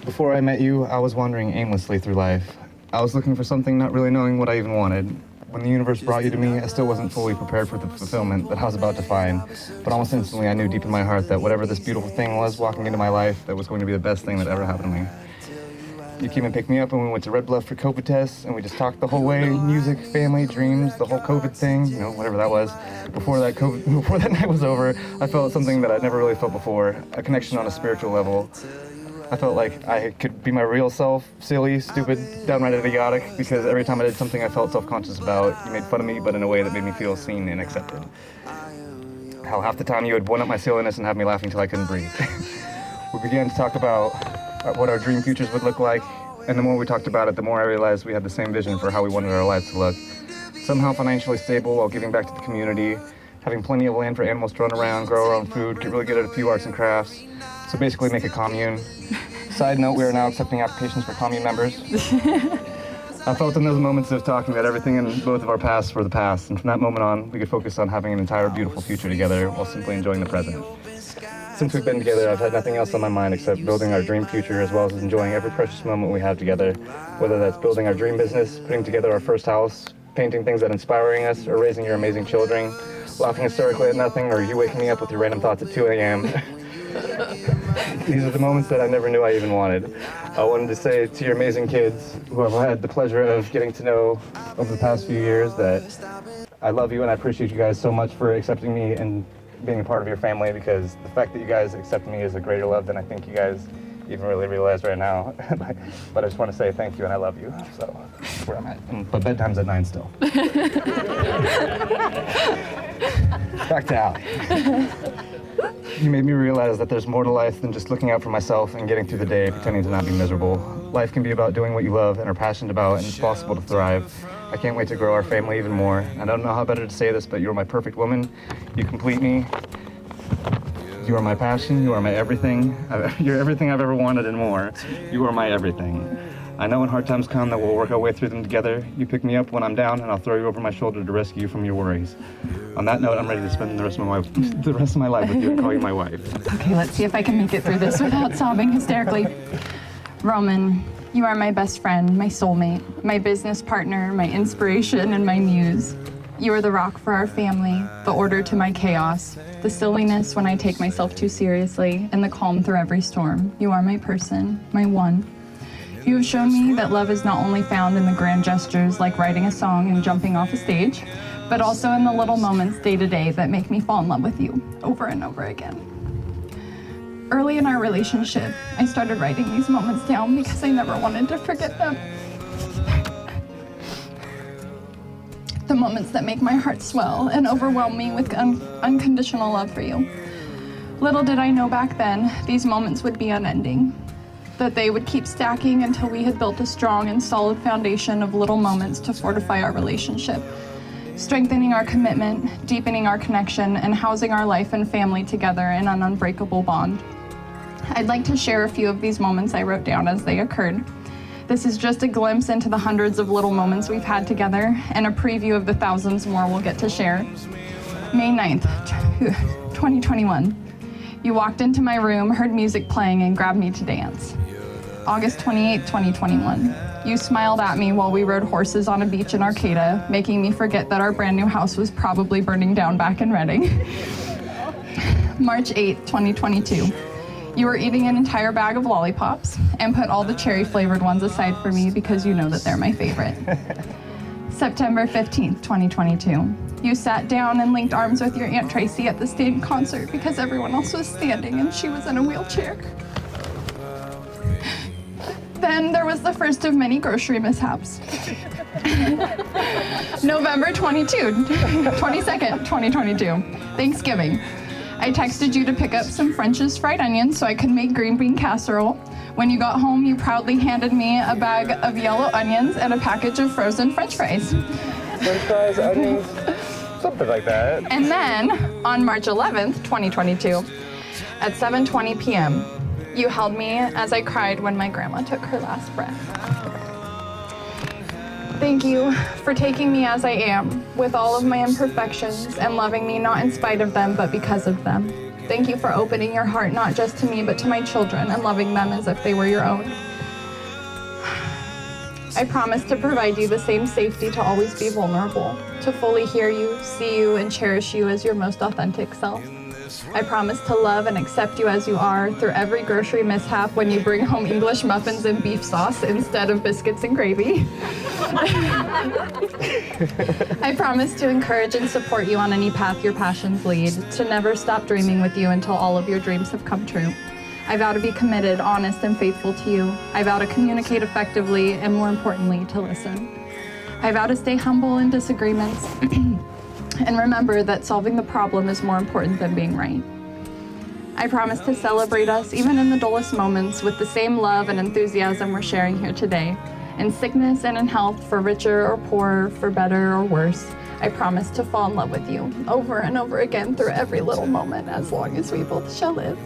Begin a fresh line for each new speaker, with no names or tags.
Before I met you, I was wandering aimlessly through life. I was looking for something, not really knowing what I even wanted. When the universe brought you to me, I still wasn't fully prepared for the fulfillment that I was about to find. But almost instantly, I knew deep in my heart that whatever this beautiful thing was walking into my life, that was going to be the best thing that ever happened to me. You came and picked me up and we went to Red Bluff for COVID tests, and we just talked the whole way. Music, family, dreams, the whole COVID thing, whatever that was. Before that night was over, I felt something that I'd never really felt before, a connection on a spiritual level. I felt like I could be my real self, silly, stupid, downright idiotic, because every time I did something I felt self-conscious about, you made fun of me, but in a way that made me feel seen and accepted. How half the time you would one up my silliness and have me laughing till I couldn't breathe. We began to talk about what our dream futures would look like, and the more we talked about it, the more I realized we had the same vision for how we wanted our lives to look. Somehow financially stable while giving back to the community, having plenty of land for animals to run around, grow our own food, get really good at a few arts and crafts. So basically make a commune. Side note, we are now accepting applications for commune members. I felt in those moments of talking that everything in both of our pasts were the past, and from that moment on, we could focus on having an entire beautiful future together while simply enjoying the present. Since we've been together, I've had nothing else on my mind except building our dream future as well as enjoying every precious moment we have together, whether that's building our dream business, putting together our first house, painting things that are inspiring us, or raising your amazing children, laughing hysterically at nothing, or you waking me up with your random thoughts at 2 a.m. These are the moments that I never knew I even wanted. I wanted to say to your amazing kids, who I've had the pleasure of getting to know over the past few years, that I love you and I appreciate you guys so much for accepting me and being a part of your family, because the fact that you guys accept me is a greater love than I think you guys even really realize right now. But I just want to say thank you and I love you. So that's where I'm at. But bedtime's at 9 still. Back to Allie. You made me realize that there's more to life than just looking out for myself and getting through the day pretending to not be miserable. Life can be about doing what you love and are passionate about, and it's possible to thrive. I can't wait to grow our family even more. I don't know how better to say this, but you're my perfect woman. You complete me. You are my passion. You are my everything. You're everything I've ever wanted and more. You are my everything. I know when hard times come that we'll work our way through them together. You pick me up when I'm down, and I'll throw you over my shoulder to rescue you from your worries. On that note, I'm ready to spend the rest of my life with you and call you my wife.
Okay, let's see if I can make it through this without sobbing hysterically. Roman, you are my best friend, my soulmate, my business partner, my inspiration, and my muse. You are the rock for our family, the order to my chaos, the silliness when I take myself too seriously, and the calm through every storm. You are my person, my one. You have shown me that love is not only found in the grand gestures like writing a song and jumping off a stage, but also in the little moments day to day that make me fall in love with you over and over again. Early in our relationship, I started writing these moments down because I never wanted to forget them. The moments that make my heart swell and overwhelm me with unconditional love for you. Little did I know back then, these moments would be unending, that they would keep stacking until we had built a strong and solid foundation of little moments to fortify our relationship, strengthening our commitment, deepening our connection, and housing our life and family together in an unbreakable bond. I'd like to share a few of these moments I wrote down as they occurred. This is just a glimpse into the hundreds of little moments we've had together and a preview of the thousands more we'll get to share. May 9th, 2021. You walked into my room, heard music playing, and grabbed me to dance. August 28th, 2021. You smiled at me while we rode horses on a beach in Arcata, making me forget that our brand new house was probably burning down back in Reading. March 8th, 2022. You were eating an entire bag of lollipops and put all the cherry-flavored ones aside for me because you know that they're my favorite. September 15th, 2022. You sat down and linked arms with your Aunt Tracy at the State concert because everyone else was standing and she was in a wheelchair. Then there was the first of many grocery mishaps. November 22nd, 2022, Thanksgiving. I texted you to pick up some French's fried onions so I could make green bean casserole. When you got home, you proudly handed me a bag of yellow onions and a package of frozen French fries.
French fries, onions, something like that.
And then, on March 11th, 2022, at 7:20 p.m., you held me as I cried when my grandma took her last breath. Thank you for taking me as I am, with all of my imperfections, and loving me not in spite of them, but because of them. Thank you for opening your heart not just to me, but to my children and loving them as if they were your own. I promise to provide you the same safety to always be vulnerable, to fully hear you, see you, and cherish you as your most authentic self. I promise to love and accept you as you are through every grocery mishap when you bring home English muffins and beef sauce instead of biscuits and gravy. I promise to encourage and support you on any path your passions lead, to never stop dreaming with you until all of your dreams have come true. I vow to be committed, honest, and faithful to you. I vow to communicate effectively and, more importantly, to listen. I vow to stay humble in disagreements and remember that solving the problem is more important than being right. I promise to celebrate us, even in the dullest moments, with the same love and enthusiasm we're sharing here today. In sickness and in health, for richer or poorer, for better or worse, I promise to fall in love with you over and over again through every little moment as long as we both shall live.